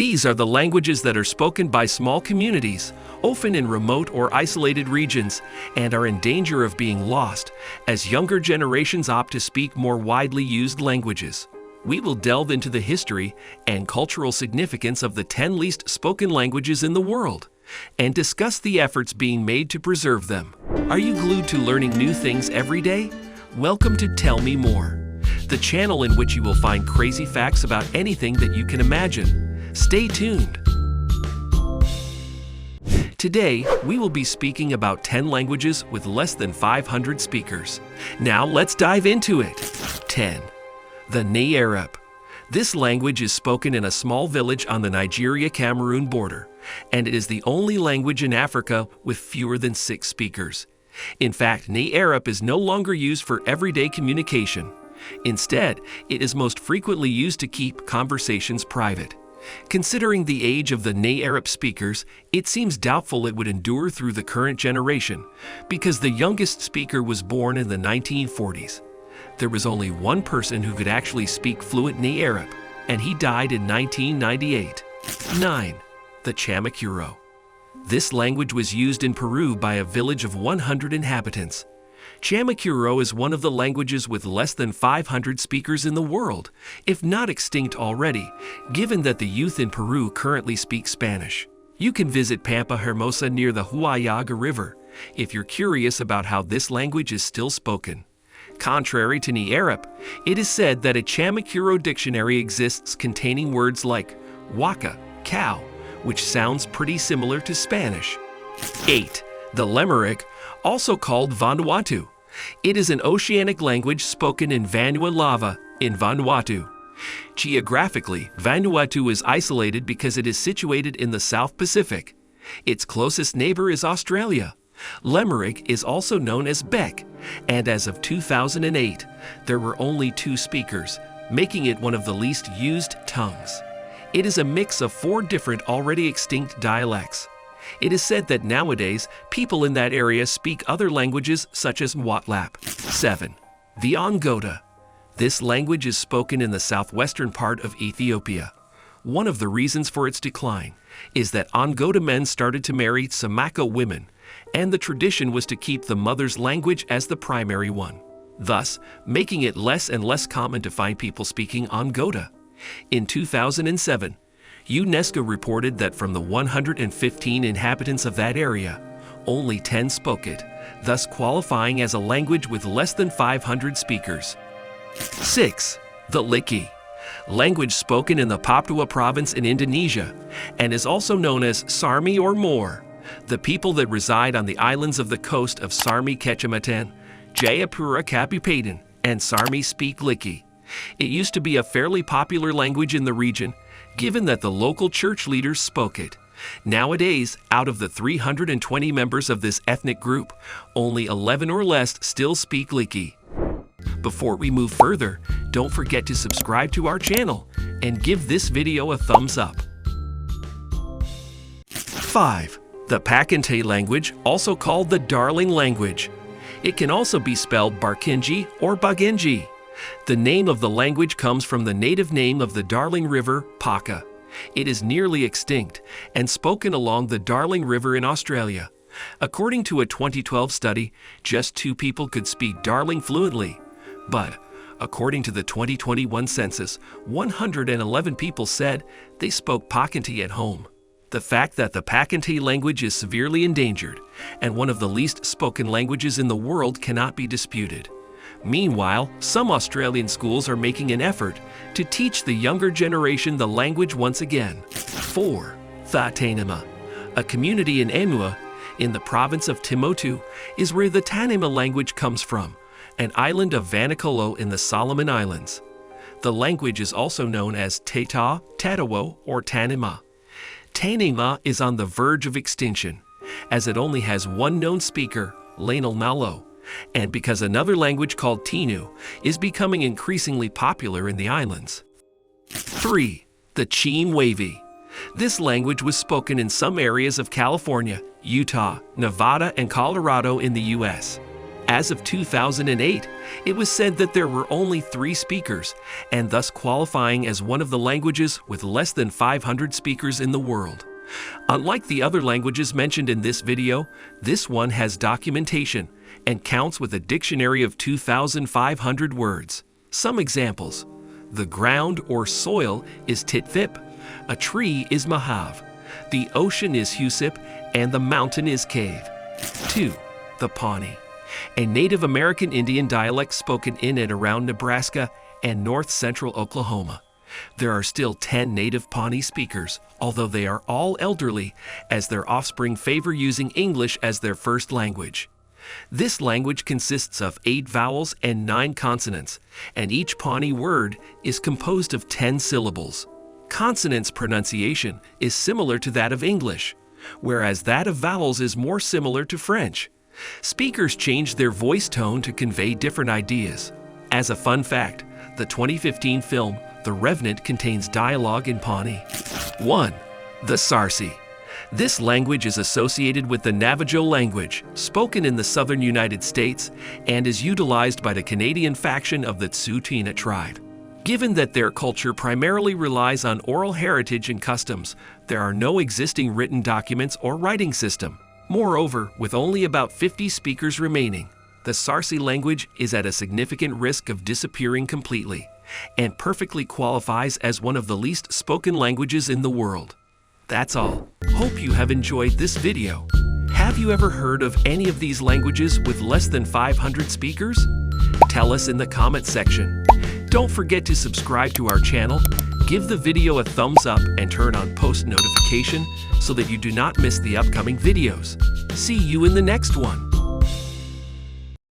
These are the languages that are spoken by small communities, often in remote or isolated regions, and are in danger of being lost as younger generations opt to speak more widely used languages. We will delve into the history and cultural significance of the 10 least spoken languages in the world and discuss the efforts being made to preserve them. Are you glued to learning new things every day? Welcome to Tell Me More, the channel in which you will find crazy facts about anything that you can imagine. Stay tuned. Today, we will be speaking about 10 languages with less than 500 speakers. Now let's dive into it. 10. The Njerep. This language is spoken in a small village on the Nigeria-Cameroon border, and it is the only language in Africa with fewer than 6 speakers. In fact, Njerep is no longer used for everyday communication. Instead, it is most frequently used to keep conversations private. Considering the age of the Njerep speakers, it seems doubtful it would endure through the current generation, because the youngest speaker was born in the 1940s. There was only one person who could actually speak fluent Njerep, and he died in 1998. 9. The Chamicuro. This language was used in Peru by a village of 100 inhabitants. Chamicuro is one of the languages with less than 500 speakers in the world, if not extinct already, given that the youth in Peru currently speak Spanish. You can visit Pampa Hermosa near the Huallaga River if you're curious about how this language is still spoken. Contrary to Njerep, it is said that a Chamicuro dictionary exists containing words like waka, cow, which sounds pretty similar to Spanish. 8. The Lemerig, also called Vanuatu. It is an oceanic language spoken in Vanua in Vanuatu. Geographically, Vanuatu is isolated because it is situated in the South Pacific. Its closest neighbor is Australia. Lemerig is also known as Bec, and as of 2008, there were only 2 speakers, making it one of the least used tongues. It is a mix of 4 different already extinct dialects. It is said that nowadays, people in that area speak other languages such as Mwatlap. 7. The Ongota. This language is spoken in the southwestern part of Ethiopia. One of the reasons for its decline is that Ongota men started to marry Samako women, and the tradition was to keep the mother's language as the primary one, thus making it less and less common to find people speaking Ongota. In 2007, UNESCO reported that from the 115 inhabitants of that area, only 10 spoke it, thus qualifying as a language with less than 500 speakers. 6. The Liki. Language spoken in the Papua province in Indonesia, and is also known as Sarcee or More. The people that reside on the islands of the coast of Sarcee Kecamatan, Jayapura Kabupaten, and Sarcee speak Liki. It used to be a fairly popular language in the region, given that the local church leaders spoke it. Nowadays, out of the 320 members of this ethnic group, only 11 or less still speak Liki. Before we move further, don't forget to subscribe to our channel and give this video a thumbs up. 5. The Paakantyi language, also called the Darling language. It can also be spelled Paakantyi or Paakantyi. The name of the language comes from the native name of the Darling River, Paaka. It is nearly extinct and spoken along the Darling River in Australia. According to a 2012 study, just 2 people could speak Darling fluently. But according to the 2021 census, 111 people said they spoke Paakantyi at home. The fact that the Paakantyi language is severely endangered and one of the least spoken languages in the world cannot be disputed. Meanwhile, some Australian schools are making an effort to teach the younger generation the language once again. 4. The Tanema. A community in Emua, in the province of Timbuktu, is where the Tanema language comes from, an island of Vanuatu in the Solomon Islands. The language is also known as Tata, Tatawo, or Tanema. Tanema is on the verge of extinction, as it only has one known speaker, Lainal Malo, and because another language called Tinu is becoming increasingly popular in the islands. 3. The Chemehuevi. This language was spoken in some areas of California, Utah, Nevada, and Colorado in the U.S. As of 2008, it was said that there were only 3 speakers, and thus qualifying as one of the languages with less than 500 speakers in the world. Unlike the other languages mentioned in this video, this one has documentation and counts with a dictionary of 2,500 words. Some examples: the ground or soil is Titvip, a tree is Mahav, the ocean is Husip, and the mountain is Cave. 2. The Pawnee, a Native American Indian dialect spoken in and around Nebraska and north-central Oklahoma. There are still 10 native Pawnee speakers, although they are all elderly, as their offspring favor using English as their first language. This language consists of 8 vowels and 9 consonants, and each Pawnee word is composed of 10 syllables. Consonants pronunciation is similar to that of English, whereas that of vowels is more similar to French. Speakers change their voice tone to convey different ideas. As a fun fact, the 2015 film The Revenant contains dialogue in Pawnee. 1. The Sarcee. This language is associated with the Navajo language, spoken in the southern United States, and is utilized by the Canadian faction of the Tsuut'ina tribe. Given that their culture primarily relies on oral heritage and customs, there are no existing written documents or writing system. Moreover, with only about 50 speakers remaining, the Sarcee language is at a significant risk of disappearing completely, and perfectly qualifies as one of the least spoken languages in the world. That's all. Hope you have enjoyed this video. Have you ever heard of any of these languages with less than 500 speakers? Tell us in the comment section. Don't forget to subscribe to our channel, give the video a thumbs up, and turn on post notification so that you do not miss the upcoming videos. See you in the next one.